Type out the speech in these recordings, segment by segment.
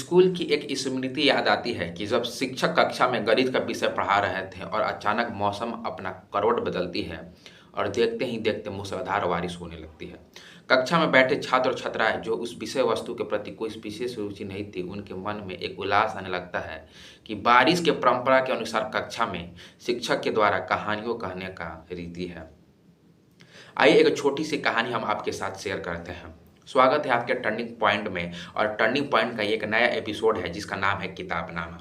School की एक स्मृति याद आती है कि जब शिक्षक कक्षा में गणित का विषय पढ़ा रहे थे और अचानक मौसम अपना करवट बदलती है और देखते ही देखते मूसलाधार बारिश होने लगती है। कक्षा में बैठे छात्र और छात्राएं जो उस विषय वस्तु के प्रति कोई विशेष रुचि नहीं थी, उनके मन में एक उल्लास आने लगता है कि बारिश के परंपरा के अनुसार कक्षा में शिक्षक के द्वारा कहानियों कहने का रीति है। आइए एक छोटी सी कहानी हम आपके साथ शेयर करते हैं। स्वागत है आपके टर्निंग पॉइंट में। और टर्निंग पॉइंट का ये एक नया एपिसोड है जिसका नाम है किताबनामा,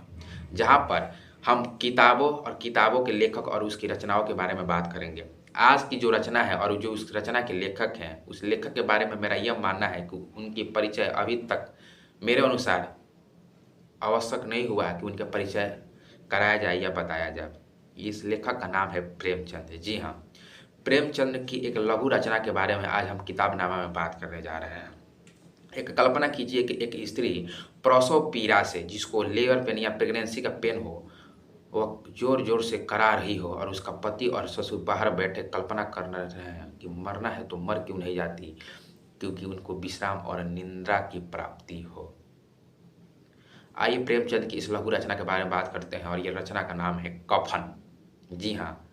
जहाँ पर हम किताबों और किताबों के लेखक और उसकी रचनाओं के बारे में बात करेंगे। आज की जो रचना है और जो उस रचना के लेखक हैं, उस लेखक के बारे में मेरा यह मानना है कि उनकी परिचय अभी तक मेरे अनुसार आवश्यक नहीं हुआ कि उनका परिचय कराया जाए या बताया जाए। इस लेखक का नाम है प्रेमचंद। जी हाँ, प्रेमचंद की एक लघु रचना के बारे में आज हम किताबनामा में बात करने जा रहे हैं। एक कल्पना कीजिए कि एक स्त्री प्रसव पीड़ा से, जिसको लेबर पेन या प्रेगनेंसी का पेन हो, वह जोर जोर से करा रही हो और उसका पति और ससुर बाहर बैठे कल्पना कर रहे हैं कि मरना है तो मर क्यों नहीं जाती, क्योंकि उनको विश्राम और निंद्रा की प्राप्ति हो। आइए प्रेमचंद की इस लघु रचना के बारे में बात करते हैं और ये रचना का नाम है कफन। जी हाँ,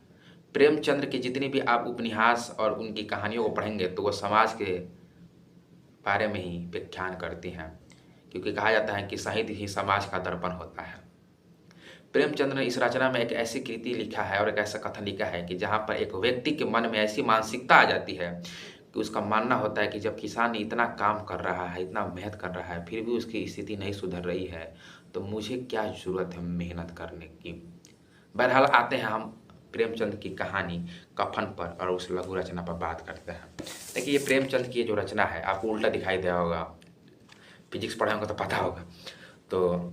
प्रेमचंद की जितनी भी आप उपन्यास और उनकी कहानियों को पढ़ेंगे तो वह समाज के बारे में ही व्याख्यान करती हैं, क्योंकि कहा जाता है कि साहित्य ही समाज का दर्पण होता है। प्रेमचंद ने इस रचना में एक ऐसी कृति लिखा है और एक ऐसा कथन लिखा है कि जहाँ पर एक व्यक्ति के मन में ऐसी मानसिकता आ जाती है कि उसका मानना होता है कि जब किसान इतना काम कर रहा है, इतना मेहनत कर रहा है, फिर भी उसकी स्थिति नहीं सुधर रही है, तो मुझे क्या ज़रूरत है मेहनत करने की। बहरहाल आते हैं हम प्रेमचंद की कहानी कफन पर और उस लघु रचना पर बात करते हैं। देखिए, ये प्रेमचंद की जो रचना है आपको उल्टा दिखाई दिया होगा, फिजिक्स पढ़े होंगे तो पता होगा। तो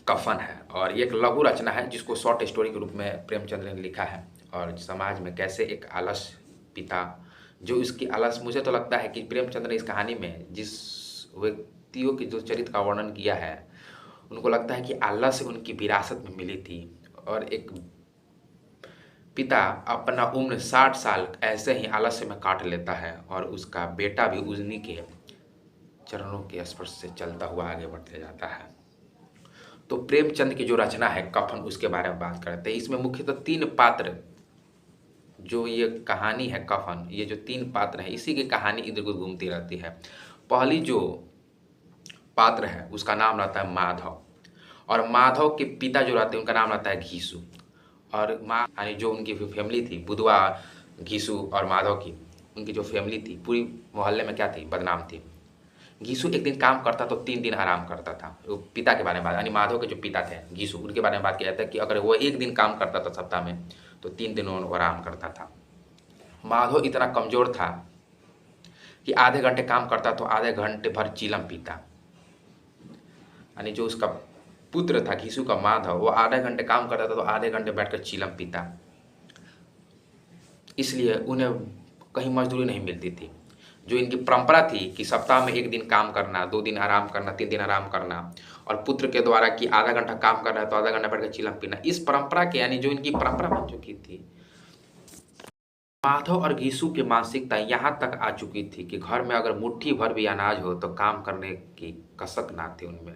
कफन है और ये एक लघु रचना है जिसको शॉर्ट स्टोरी के रूप में प्रेमचंद ने लिखा है। और समाज में कैसे एक आलस पिता, जो इसकी आलस, मुझे तो लगता है कि प्रेमचंद ने इस कहानी में जिस व्यक्तियों की जो चरित्र का वर्णन किया है, उनको लगता है कि आलस उनकी विरासत में मिली थी। और एक पिता अपना उम्र 60 साल ऐसे ही आलस्य में काट लेता है और उसका बेटा भी उन्हीं के चरणों के स्पर्श से चलता हुआ आगे बढ़ते जाता है। तो प्रेमचंद की जो रचना है कफन, उसके बारे में बात करते हैं। इसमें मुख्यतः 3 पात्र, जो ये कहानी है कफन, ये जो 3 पात्र हैं, इसी की कहानी इधर उधर घूमती रहती है। पहली जो पात्र है उसका नाम रहता है माधव, और माधव के पिता जो रहते हैं उनका नाम रहता है घीसू। और माँ यानी जो उनकी फैमिली थी, बुधवा, घीसू और माधव की, उनकी जो फैमिली थी पूरी मोहल्ले में क्या थी, बदनाम थी। घीसू एक दिन काम करता तो 3 दिन आराम करता था। वो पिता के बारे में बात, यानी माधव के जो पिता थे घीसू, उनके बारे में बात किया जाता है कि अगर वो 1 दिन काम करता था सप्ताह में तो 3 दिन वो आराम करता था। माधव इतना कमज़ोर था कि आधे घंटे काम करता तो आधे घंटे भर चीलम पीता। यानी जो उसका पुत्र था घीसू का माधव, वो आधे घंटे काम करता था तो आधे घंटे बैठकर चीलम पीता। इसलिए उन्हें कहीं मजदूरी नहीं मिलती थी। जो इनकी परंपरा थी कि सप्ताह में 1 दिन काम करना, 2 दिन आराम करना, 3 दिन आराम करना, और पुत्र के द्वारा कि आधा घंटा काम करना है तो आधा घंटा बैठकर चीलम पीना, इस परंपरा के, यानी जो इनकी परंपरा बन चुकी थी, माधव और घीसू की मानसिकता यहाँ तक आ चुकी थी कि घर में अगर मुट्ठी भर भी अनाज हो तो काम करने की कसक ना थी उनमें।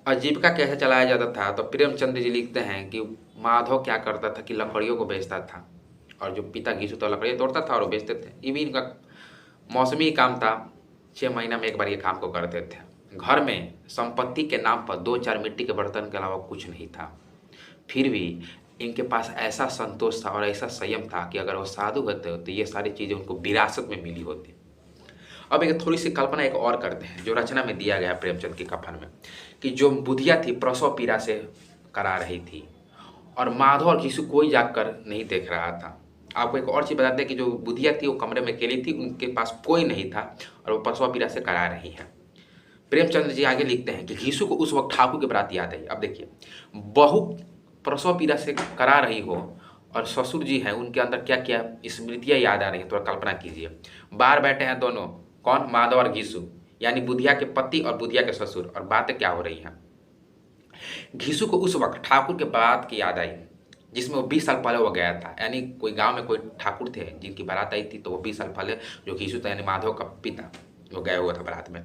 आजीविका कैसे चलाया जाता था, तो प्रेमचंद जी लिखते हैं कि माधव क्या करता था कि लकड़ियों को बेचता था, और जो पिता घीसू तो लकड़ियाँ तोड़ता था और वो बेचते थे। ये भी इनका मौसमी काम था, 6 महीना में एक बार ये काम को करते थे। घर में संपत्ति के नाम पर 2-4 मिट्टी के बर्तन के अलावा कुछ नहीं था, फिर भी इनके पास ऐसा संतोष था और ऐसा संयम था कि अगर वो साधु होते तो ये सारी चीज़ें उनको विरासत में मिली होती। अब एक थोड़ी सी कल्पना एक और करते हैं जो रचना में दिया गया प्रेमचंद के कफन में, कि जो बुधिया थी प्रसव पीड़ा से करा रही थी और माधव और घीसू कोई जाकर नहीं देख रहा था। आपको एक और चीज़ बता दें कि जो बुधिया थी वो कमरे में अकेली थी, उनके पास कोई नहीं था और वो प्रसव पीड़ा से करा रही है। प्रेमचंद्र जी आगे लिखते हैं कि घीसू को उस वक्त ठाकुर की बारात याद आई। अब देखिए, बहू प्रसव पीड़ा से करा रही हो और ससुर जी हैं, उनके अंदर क्या क्या स्मृतियाँ याद आ रही हैं, थोड़ा कल्पना कीजिए। बाहर बैठे हैं दोनों, कौन, माधव और घीसू, यानी बुधिया के पति और बुधिया के ससुर, और बातें क्या हो रही हैं। घीसू को उस वक्त ठाकुर के बारात की याद आई जिसमें वो 20 साल पहले वो गया था। यानी कोई गांव में कोई ठाकुर थे जिनकी बारात आई थी, तो वो 20 साल पहले जो घीसू था यानी माधव का पिता, वो गया हुआ था बारात में।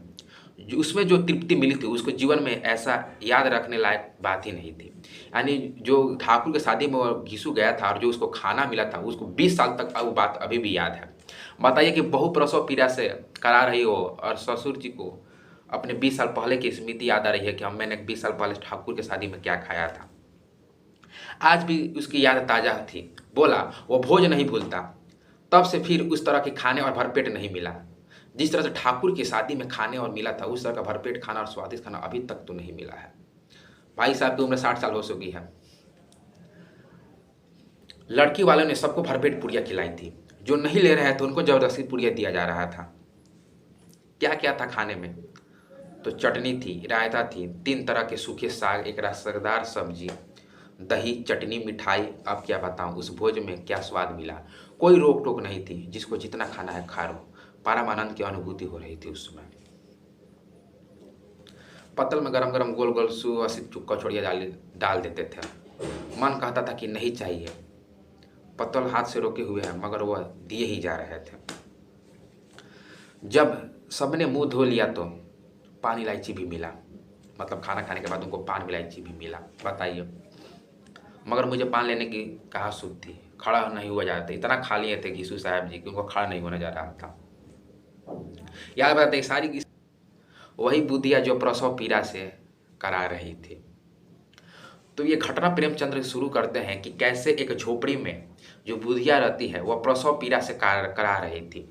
जो उसमें जो तृप्ति मिली थी उसको जीवन में ऐसा याद रखने लायक बात ही नहीं थी। यानी जो ठाकुर की शादी में वो घिसू गया था और जो उसको खाना मिला था उसको 20 साल तक वो बात अभी भी याद है। बताइए कि बहुप्रसव पीड़ा से करा रही हो और ससुर जी को अपने 20 साल पहले की स्मृति याद आ रही है कि हम मैंने 20 साल पहले ठाकुर की शादी में क्या खाया था। आज भी उसकी याद ताज़ा थी। बोला वो भोज नहीं भूलता। तब से फिर उस तरह के खाने और भरपेट नहीं मिला। जिस तरह से ठाकुर की शादी में खाने और मिला था उस तरह का भरपेट खाना और स्वादिष्ट खाना अभी तक तो नहीं मिला है। भाई साहब की उम्र 60 साल हो चुकी है। लड़की वालों ने सबको भरपेट पुड़िया खिलाई थी। जो नहीं ले रहे थे उनको जबरदस्ती पुड़िया दिया जा रहा था। क्या क्या था खाने में? तो चटनी थी, रायता थी, 3 तरह के सूखे साग, एक रसदार सब्जी, दही, चटनी, मिठाई। अब क्या बताऊं उस भोज में क्या स्वाद मिला। कोई रोक टोक नहीं थी, जिसको जितना खाना है खा लो। परम आनंद की अनुभूति हो रही थी उस समय। पत्तल में गरम गरम गोल गोल सुवासित कचौड़ियाँ डाल देते थे। मन कहता था कि नहीं चाहिए। पत्तल हाथ से रोके हुए हैं मगर वह दिए ही जा रहे थे। जब सबने मुंह धो लिया तो पान इलायची भी मिला। मतलब खाना खाने के बाद उनको पान इलायची भी मिला। बताइए, मगर मुझे पान लेने की कहाँ सूझ थी। खड़ा नहीं हुआ जा रहा था। इतना खा लिए थे घिसू साहब जी कि उनको खड़ा नहीं होने जा रहा था। याद बात है सारी की वही बुद्धिया जो प्रसव पीड़ा से करा रही थी। तो ये घटना प्रेमचंद्र शुरू करते हैं कि कैसे एक झोपड़ी में जो बुधिया रहती है वह प्रसव पीड़ा से करा रही थी।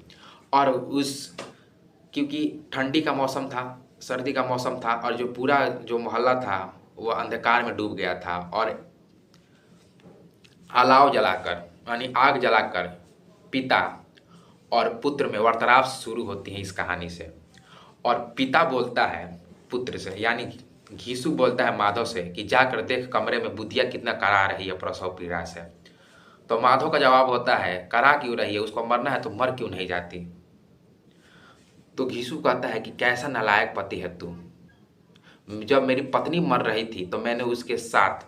और उस क्योंकि ठंडी का मौसम था, सर्दी का मौसम था और जो पूरा जो मोहल्ला था वह अंधकार में डूब गया था। और अलाव जलाकर यानी आग जलाकर पिता और पुत्र में वार्तालाप शुरू होती है इस कहानी से। और पिता बोलता है पुत्र से यानी घीसू बोलता है माधव से कि जाकर देख कमरे में बुधिया कितना करा रही है प्रसव पीड़ा से। तो माधव का जवाब होता है करा क्यों रही है, उसको मरना है तो मर क्यों नहीं जाती। तो घीसू कहता है कि कैसा नालायक पति है तू। जब मेरी पत्नी मर रही थी तो मैंने उसके साथ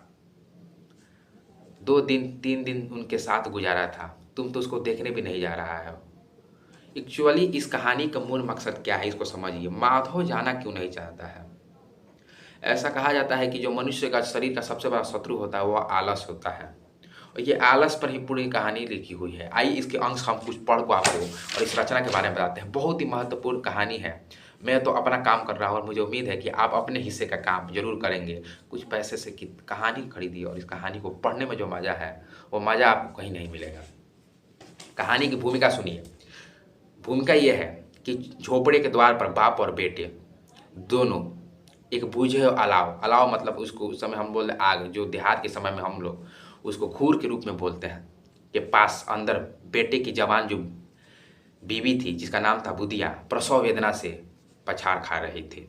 2 दिन 3 दिन उनके साथ गुजारा था। तुम तो उसको देखने भी नहीं जा रहा है। एक्चुअली इस कहानी का मूल मकसद क्या है इसको समझिए। माधव जाना क्यों नहीं चाहता है। ऐसा कहा जाता है कि जो मनुष्य का शरीर का सबसे बड़ा शत्रु होता है वह आलस होता है। और ये आलस पर ही पूरी कहानी लिखी हुई है। आइए इसके अंश हम कुछ पढ़ को आपको और इस रचना के बारे में बताते हैं। बहुत ही महत्वपूर्ण कहानी है। मैं तो अपना काम कर रहा हूँ और मुझे उम्मीद है कि आप अपने हिस्से का काम जरूर करेंगे। कुछ पैसे से कि कहानी खरीदिए और इस कहानी को पढ़ने में जो मज़ा है वो मज़ा आपको कहीं नहीं मिलेगा। कहानी की भूमिका सुनिए। भूमिका ये है कि झोपड़े के द्वार पर बाप और बेटे दोनों एक बूझे अलाव, अलाव मतलब उसको उस समय हम बोलते आग, जो देहात के समय में हम लोग उसको घूर के रूप में बोलते हैं, के पास अंदर बेटे की जवान जो बीवी थी जिसका नाम था बुधिया प्रसव वेदना से पछाड़ खा रही थी।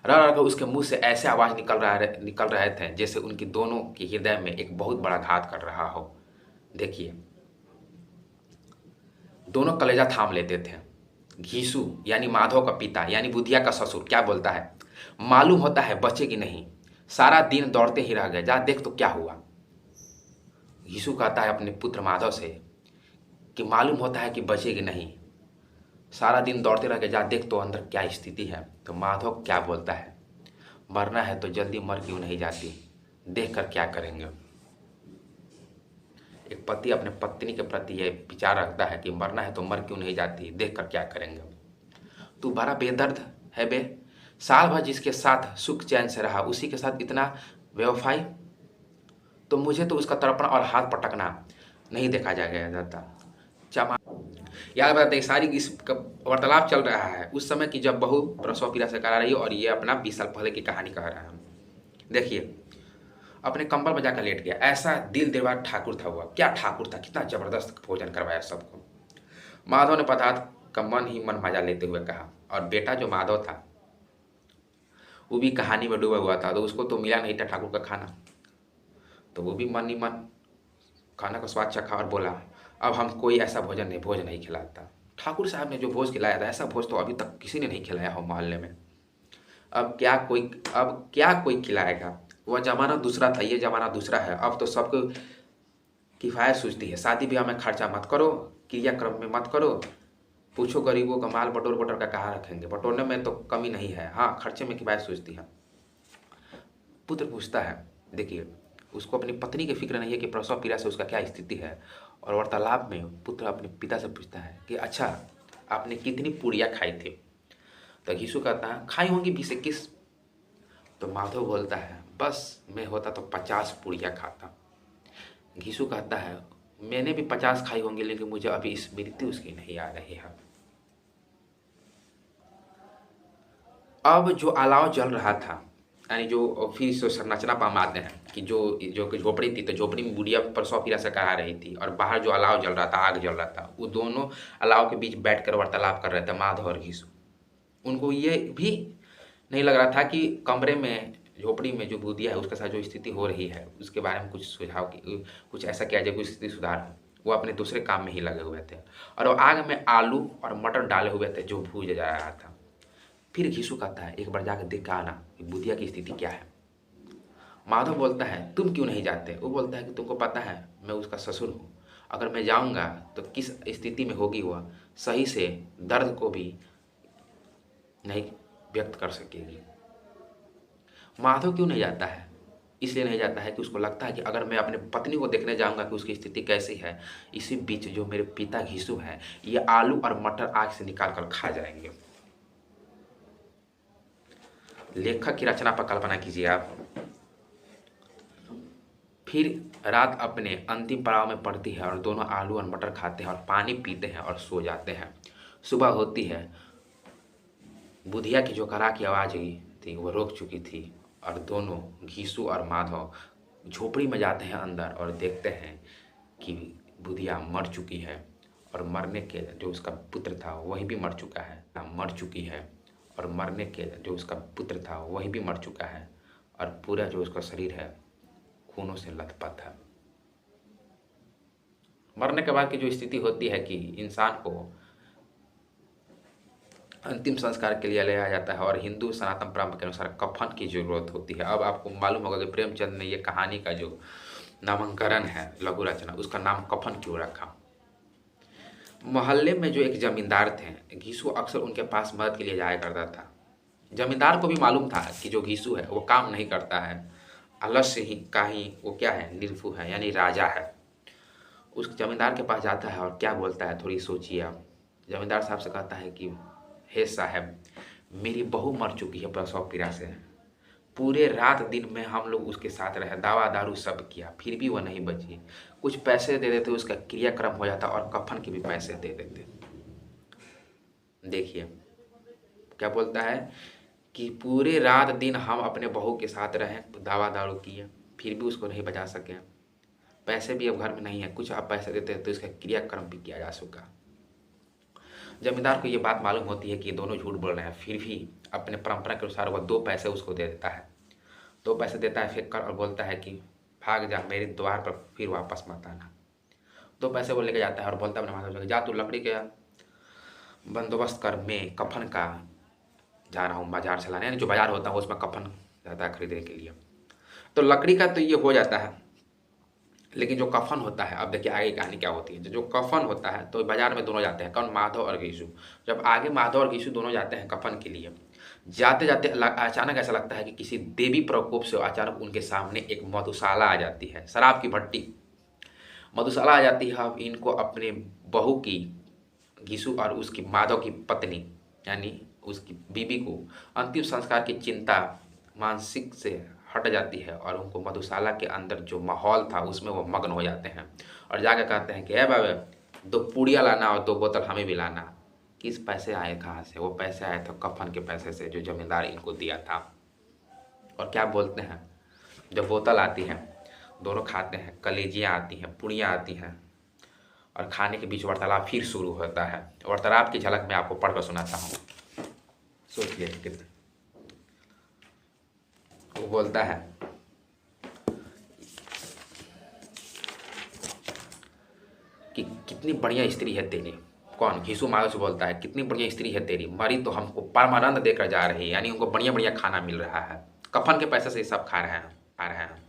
रह रह कर उसके मुंह से ऐसे आवाज़ निकल रहे थे जैसे उनकी दोनों के हृदय में एक बहुत बड़ा घात कर रहा हो। देखिए, दोनों कलेजा थाम लेते थे। घीसू यानी माधव का पिता यानी बुधिया का ससुर क्या बोलता है, मालूम होता है बचेगी नहीं, सारा दिन दौड़ते ही रह गए, जा देख तो क्या हुआ। घीसू कहता है अपने पुत्र माधव से कि मालूम होता है कि बचेगी नहीं, सारा दिन दौड़ते रह गए, जा देख तो अंदर क्या स्थिति है। तो माधव क्या बोलता है, मरना है तो जल्दी मर क्यों नहीं जाती, देख कर क्या करेंगे। एक पति अपने पत्नी के प्रति यह विचार रखता है कि मरना है तो मर क्यों नहीं जाती, देख कर क्या करेंगे। तू बड़ा बेदर्द है बे, साल भर जिसके साथ सुख चैन से रहा उसी के साथ इतना बेवफाई। तो मुझे तो उसका तड़पना और हाथ पटकना नहीं देखा जाता। चमा याद बताते सारी इस वार्तालाप चल रहा है उस समय की जब बहू प्रसव पीड़ा से करा रही है और ये अपना 20 साल पहले की कहानी कह रहा है। देखिए, अपने कंबल में जाकर लेट गया। ऐसा दिल दीवार ठाकुर था हुआ। क्या ठाकुर था, कितना जबरदस्त भोजन करवाया सबको। माधव ने पदार्थ का मन ही मन मजा लेते हुए कहा। और बेटा जो माधव था वो भी कहानी में डूबा हुआ था, तो उसको तो मिला नहीं था ठाकुर का खाना। तो वो भी मन ही मन खाना का स्वाद चखा और बोला अब हम कोई ऐसा भोज नहीं खिलाता। ठाकुर साहब ने जो भोज खिलाया था ऐसा भोज तो अभी तक किसी ने नहीं खिलाया हो मोहल्ले में। अब क्या कोई खिलाएगा। वह ज़माना दूसरा था, ये ज़माना दूसरा है। अब तो सबको किफ़ायत सूझती है। शादी ब्याह में खर्चा मत करो, क्रियाक्रम में मत करो, पूछो गरीबों का माल बटोर बटोर का कहाँ रखेंगे, बटोरने में तो कमी नहीं है, हाँ खर्चे में किफायत सोचती है। पुत्र पूछता है, देखिए उसको अपनी पत्नी की फिक्र नहीं है कि प्रसव पीड़ा से उसका क्या स्थिति है। और वार्तालाप में पुत्र अपने पिता से पूछता है कि अच्छा आपने कितनी पूड़ियाँ खाई थी। तो घीसू कहता है खाई होंगी 20-21। तो माधव बोलता है बस मैं होता तो 50 पूड़ियाँ खाता। घीसू कहता है मैंने भी 50 खाई होंगी, लेकिन मुझे अभी स्मृति उसकी नहीं आ रही है। अब जो अलाव जल रहा था, यानी जो फिर से संरचना पर हम आते हैं कि जो जो कि झोपड़ी थी, तो झोपड़ी में बुढ़िया प्रसव पीड़ा से करा रही थी और बाहर जो अलाव जल रहा था, आग जल रहा था, वो दोनों अलाव के बीच बैठकर वार्तालाप कर रहे थे माधव और घीसू। उनको ये भी नहीं लग रहा था कि कमरे में झोपड़ी में जो बुधिया है उसके साथ जो स्थिति हो रही है उसके बारे में कुछ सुझाव की कुछ ऐसा किया जाए, कुछ स्थिति सुधार हो। वो अपने दूसरे काम में ही लगे हुए थे और वो आग में आलू और मटर डाले हुए थे जो भूज जा रहा था। फिर घीसू कहता है एक बार जाकर देख के आना कि बुधिया की स्थिति क्या है। माधव बोलता है तुम क्यों नहीं जाते। वो बोलता है कि तुमको पता है मैं उसका ससुर हूँ, अगर मैं जाऊँगा तो किस स्थिति में होगी वह, सही से दर्द को भी नहीं व्यक्त कर सकेगी। माधव क्यों नहीं जाता है, इसलिए नहीं जाता है कि उसको लगता है कि अगर मैं अपने पत्नी को देखने जाऊंगा कि उसकी स्थिति कैसी है, इसी बीच जो मेरे पिता घीसू है ये आलू और मटर आग से निकाल कर खा जाएंगे। लेखक की रचना पर कल्पना कीजिए आप। फिर रात अपने अंतिम पड़ाव में पड़ती है और दोनों आलू और मटर खाते हैं और पानी पीते हैं और सो जाते हैं। सुबह होती है, बुधिया की जो करा की आवाज़ आई थी वो रोक चुकी थी और दोनों घीसू और माधव झोपड़ी में जाते हैं अंदर और देखते हैं कि बुधिया मर चुकी है और मरने के जो उसका पुत्र था वही भी मर चुका है, मर चुकी है और मरने के जो उसका पुत्र था वही भी मर चुका है और पूरा जो उसका शरीर है खूनों से लथपथ है। मरने के बाद की जो स्थिति होती है कि इंसान को अंतिम संस्कार के लिए लाया जाता है और हिंदू सनातन परंपरा के अनुसार कफन की जरूरत होती है। अब आपको मालूम होगा कि प्रेमचंद ने ये कहानी का जो नामकरण है लघु रचना, उसका नाम कफन क्यों रखा। मोहल्ले में जो एक जमींदार थे, घीसू अक्सर उनके पास मदद के लिए जाया करता था। जमींदार को भी मालूम था कि जो घीसू है वो काम नहीं करता है, आलस्य ही का ही वो क्या है, निर्भु है यानी राजा है। उस जमींदार के पास जाता है और क्या बोलता है थोड़ी सोचिए आप। जमींदार साहब से कहता है कि हे साहब मेरी बहू मर चुकी है प्रसव पीड़ा से, पूरे रात दिन में हम लोग उसके साथ रहे, दवा दारू सब किया, फिर भी वह नहीं बची। कुछ पैसे दे देते उसका क्रियाक्रम हो जाता और कफन के भी पैसे दे देते। देखिए क्या बोलता है कि पूरे रात दिन हम अपने बहू के साथ रहे, दवा दारू किए, फिर भी उसको नहीं बचा सके। पैसे भी अब घर में नहीं है, कुछ आप पैसे देते तो इसका क्रियाक्रम भी किया जा सका। जमींदार को ये बात मालूम होती है कि दोनों झूठ बोल रहे हैं, फिर भी अपने परंपरा के अनुसार वह 2 पैसे उसको दे देता है। 2 पैसे देता है फेंक कर और बोलता है कि भाग जा, मेरे द्वार पर फिर वापस मत आना। 2 पैसे वो लेके जाता है और बोलता है अपने माता जा तू लकड़ी का बंदोबस्त कर, मैं कफन का जा रहा हूँ बाजार चलाने, यानी जो बाजार होता है उसमें कफन जाता है खरीदने के लिए। तो लकड़ी का तो ये हो जाता है, लेकिन जो कफन होता है, अब देखिए आगे कहानी क्या होती है। जो कफन होता है तो बाजार में दोनों जाते हैं, कौन, माधव और घीसू। जब आगे माधव और घीसू दोनों जाते हैं कफन के लिए, जाते जाते अचानक ऐसा लगता है कि किसी देवी प्रकोप से अचानक उनके सामने एक मधुशाला आ जाती है, शराब की भट्टी मधुशाला आ जाती है। अब इनको अपने बहू की, घीसू और उसकी माधव की पत्नी यानी उसकी बीबी को अंतिम संस्कार की चिंता मानसिक से हट जाती है और उनको मधुशाला के अंदर जो माहौल था उसमें वो मग्न हो जाते हैं और जाकर कहते हैं कि ए बाबा 2 पूड़ियाँ लाना और 2 बोतल हमें भी लाना। किस पैसे आए कहाँ से, वो पैसे आए थे कफन के पैसे से जो जमींदार इनको दिया था। और क्या बोलते हैं, जब बोतल आती है दोनों खाते हैं, कलेजियाँ आती हैं, पूड़ियाँ आती हैं और खाने के बीच वार्तालाप फिर शुरू होता है। वार्तालाप की झलक मैं आपको पढ़कर सुनाता हूँ, सोचिए कितना। वो बोलता है कि कितनी बढ़िया स्त्री है तेरी, कौन, घीसू माधव से बोलता है कितनी बढ़िया स्त्री है तेरी, मरी तो हमको परमानंद देकर जा रही है, यानी उनको बढ़िया बढ़िया खाना मिल रहा है, कफन के पैसे से सब खा रहे हैं।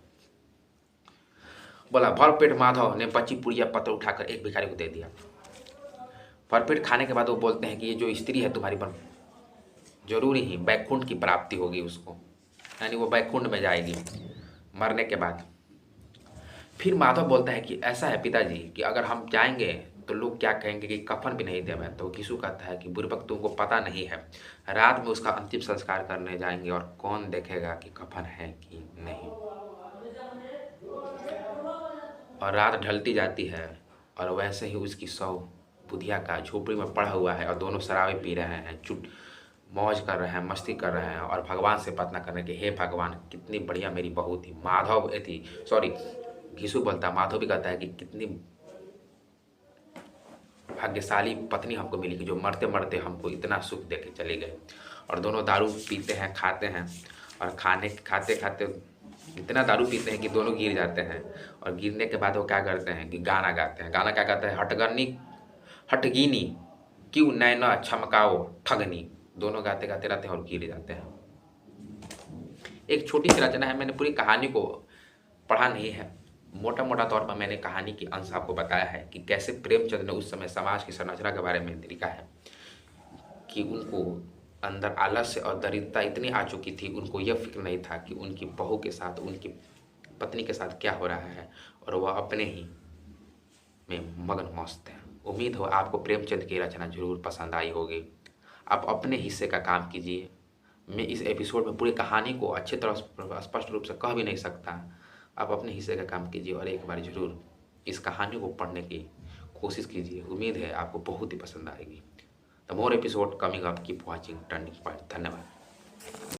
बोला भर पेट माधव ने बची पुड़िया पत्थर उठाकर एक भिखारी को दे दिया। फलपेट खाने के बाद वो बोलते हैं कि ये जो स्त्री है तुम्हारी पर जरूरी ही बैकुंठ की प्राप्ति होगी उसको, यानी वो बैकुंठ में जाएगी मरने के बाद। फिर माधव बोलता है कि ऐसा है पिताजी कि अगर हम जाएंगे तो लोग क्या कहेंगे कि कफन भी नहीं देवे। तो घिसु कहता है कि बुड़बक तुमको पता नहीं है, रात में उसका अंतिम संस्कार करने जाएंगे और कौन देखेगा कि कफन है कि नहीं। और रात ढलती जाती है और वैसे ही उसकी शव बुधिया का झोपड़ी में पड़ा हुआ है और दोनों शराबें पी रहे हैं, चुट मौज कर रहे हैं, मस्ती कर रहे हैं और भगवान से प्रार्थना कर रहे हैं कि हे भगवान कितनी बढ़िया मेरी बहू थी। माधव थी, सॉरी घिसु बोलता, माधव भी कहता है कि कितनी भाग्यशाली पत्नी हमको मिली कि जो मरते मरते हमको इतना सुख दे के चले गए। और दोनों दारू पीते हैं, खाते हैं और खाते खाते इतना दारू पीते हैं कि दोनों गिर जाते हैं। और गिरने के बाद वो क्या करते हैं कि गाना गाते हैं। गाना क्या गाते हैं, हटगीनी क्यों नैना छमकाओ ठगनी। दोनों गाते गाते रहते हैं और गिर जाते हैं। एक छोटी सी रचना है, मैंने पूरी कहानी को पढ़ा नहीं है, मोटा मोटा तौर पर मैंने कहानी की अंश आपको बताया है कि कैसे प्रेमचंद ने उस समय समाज की संरचना के बारे में लिखा है कि उनको अंदर आलस्य और दरिद्रता इतनी आ चुकी थी, उनको यह फिक्र नहीं था कि उनकी बहू के साथ, उनकी पत्नी के साथ क्या हो रहा है, और वह अपने ही में मगन मस्त है। उम्मीद हो आपको प्रेमचंद की रचना जरूर पसंद आई होगी। आप अपने हिस्से का काम कीजिए। मैं इस एपिसोड में पूरी कहानी को अच्छी तरह स्पष्ट रूप से कह भी नहीं सकता। आप अपने हिस्से का काम कीजिए और एक बार ज़रूर इस कहानी को पढ़ने की कोशिश कीजिए। उम्मीद है आपको बहुत ही पसंद आएगी। The more episode coming up, keep watching turning point. धन्यवाद।